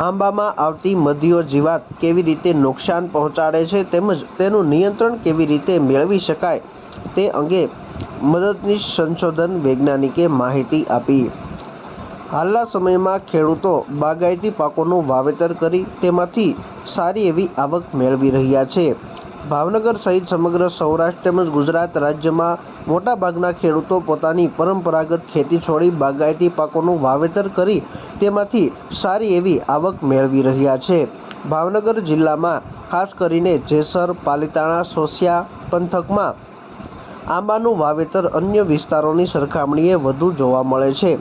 આંબામાં આવતી મધ્યો જીવાત કેવી રીતે નુકસાન પહોંચાડે છે તેમજ તેનું નિયંત્રણ કેવી રીતે મેળવી શકાય તે અંગે મદદનીશ સંશોધન વૈજ્ઞાનિકે માહિતી આપી। હાલના સમયમાં ખેડૂતો બાગાયતી પાકોનું વાવેતર કરી તેમાંથી સારી એવી આવક મેળવી રહ્યા છે। ભાવનગર સહિત સમગ્ર સૌરાષ્ટ્ર તેમજ ગુજરાત રાજ્યમાં મોટાભાગના ખેડૂતો પોતાની પરંપરાગત ખેતી છોડી બાગાયતી પાકોનું વાવેતર કરી તેમાંથી સારી એવી આવક મેળવી રહ્યા છે। ભાવનગર જિલ્લામાં ખાસ કરીને જેસર, પાલીતાણા, સોસિયા પંથકમાં આંબાનું વાવેતર અન્ય વિસ્તારોની સરખામણીએ વધુ જોવા મળે છે।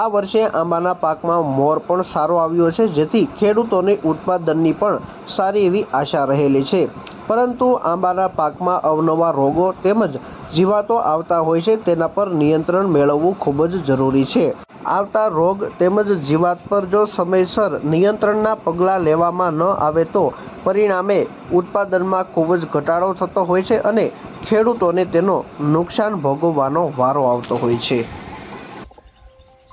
આ વર્ષે આંબાના પાકમાં મોર પણ સારો આવ્યો છે, જેથી ખેડૂતોને ઉત્પાદનની પણ સારી એવી આશા રહેલી છે। પરંતુ આંબાના પાકમાં અવનવા રોગો તેમજ જીવાતો આવતા હોય છે, તેના પર નિયંત્રણ મેળવવું ખૂબ જ જરૂરી છે। આવતા રોગ તેમજ જીવાત પર જો સમયસર નિયંત્રણના પગલાં લેવામાં ન આવે તો પરિણામે ઉત્પાદનમાં ખૂબ જ ઘટાડો થતો હોય છે અને ખેડૂતોને તેનો નુકસાન ભોગવવાનો વારો આવતો હોય છે।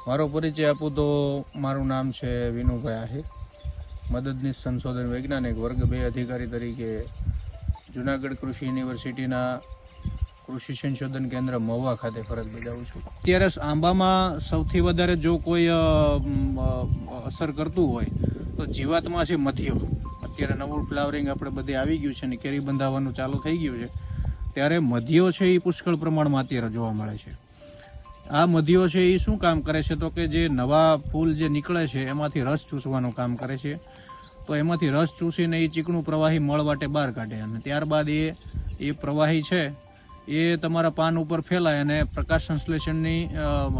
મારો પરિચય આપું તો મારું નામ છે વિનુભાઈ આહિર, મદદનીશ સંશોધન વૈજ્ઞાનિક વર્ગ 2 અધિકારી તરીકે જૂનાગઢ કૃષિ યુનિવર્સિટીના કૃષિ સંશોધન કેન્દ્ર મહુવા ખાતે ફરજ બજાવું છું। અત્યારે આંબામાં સૌથી વધારે જો કોઈ અસર કરતું હોય તો જીવાતમાં છે મધ્યો। અત્યારે નવું ફ્લાવરિંગ આપણે બધે આવી ગયું છે અને કેરી બંધાવવાનું ચાલુ થઈ ગયું છે, ત્યારે મધ્યો છે એ પુષ્કળ પ્રમાણમાં અત્યારે જોવા મળે છે। આ મધ્યો છે એ શું કામ કરે છે તો કે જે નવા ફૂલ જે નીકળે છે એમાંથી રસ ચૂસવાનું કામ કરે છે। તો એમાંથી રસ ચૂસીને એ ચીકણું પ્રવાહી મળ વાટે બહાર કાઢે અને ત્યારબાદ એ પ્રવાહી છે એ તમારા પાન ઉપર ફેલાય અને પ્રકાશ સંશ્લેષણની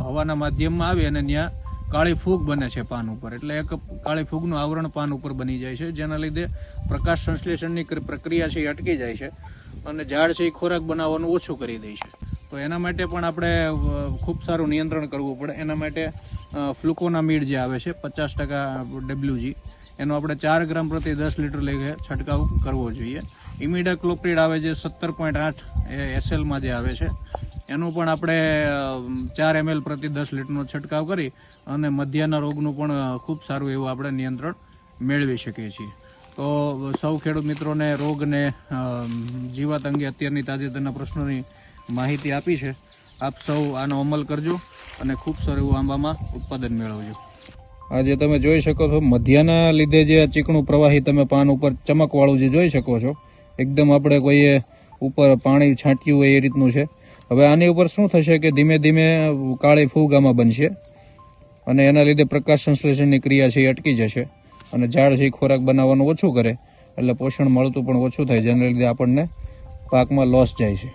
હવાના માધ્યમમાં આવે અને ત્યાં કાળી ફૂગ બને છે પાન ઉપર, એટલે એક કાળી ફૂગનું આવરણ પાન ઉપર બની જાય છે, જેના લીધે પ્રકાશ સંશ્લેષણની પ્રક્રિયા છે એ અટકી જાય છે અને ઝાડ છે એ ખોરાક બનાવવાનું ઓછું કરી દે છે। તો એના માટે પણ આપણે ખૂબ સારું નિયંત્રણ કરવું પડે। એના માટે ફ્લુકોનામીડ જે આવે છે 50% WG, એનો આપણે 4 ગ્રામ પ્રતિ 10 લીટર લઈને છંટકાવ કરવો જોઈએ। ઇમિડાક્લોપ્રિડ આવે છે 17.8 SLમાં જે આવે છે, એનું પણ આપણે 4 ml પ્રતિ 10 લીટરનો છંટકાવ કરી અને મધ્યાના રોગનું પણ ખૂબ સારું એવું આપણે નિયંત્રણ મેળવી શકીએ છીએ। તો સૌ ખેડૂત મિત્રોને રોગને જીવાત અંગે અત્યારની તાજેતરના પ્રશ્નોની માહિતી આપી છે। આપ સૌ આનો અમલ કરજો અને ખૂબ સારું એવું આંબામાં ઉત્પાદન મેળવજો। આજે તમે જોઈ શકો છો મધ્યાના લીધે જે ચીકણું પ્રવાહી તમે પાન ઉપર ચમકવાળું જે જોઈ શકો છો, એકદમ આપણે કોઈએ ઉપર પાણી છાંટ્યું હોય એ રીતનું છે। હવે આની ઉપર શું થશે કે ધીમે ધીમે કાળી ફૂગ આમાં બનશે અને એના લીધે પ્રકાશ સંશ્લેષણની ક્રિયા છે એ અટકી જશે અને ઝાડ છે ખોરાક બનાવવાનું ઓછું કરે એટલે પોષણ મળતું પણ ઓછું થાય, જેના લીધે આપણને પાકમાં લોસ જાય છે।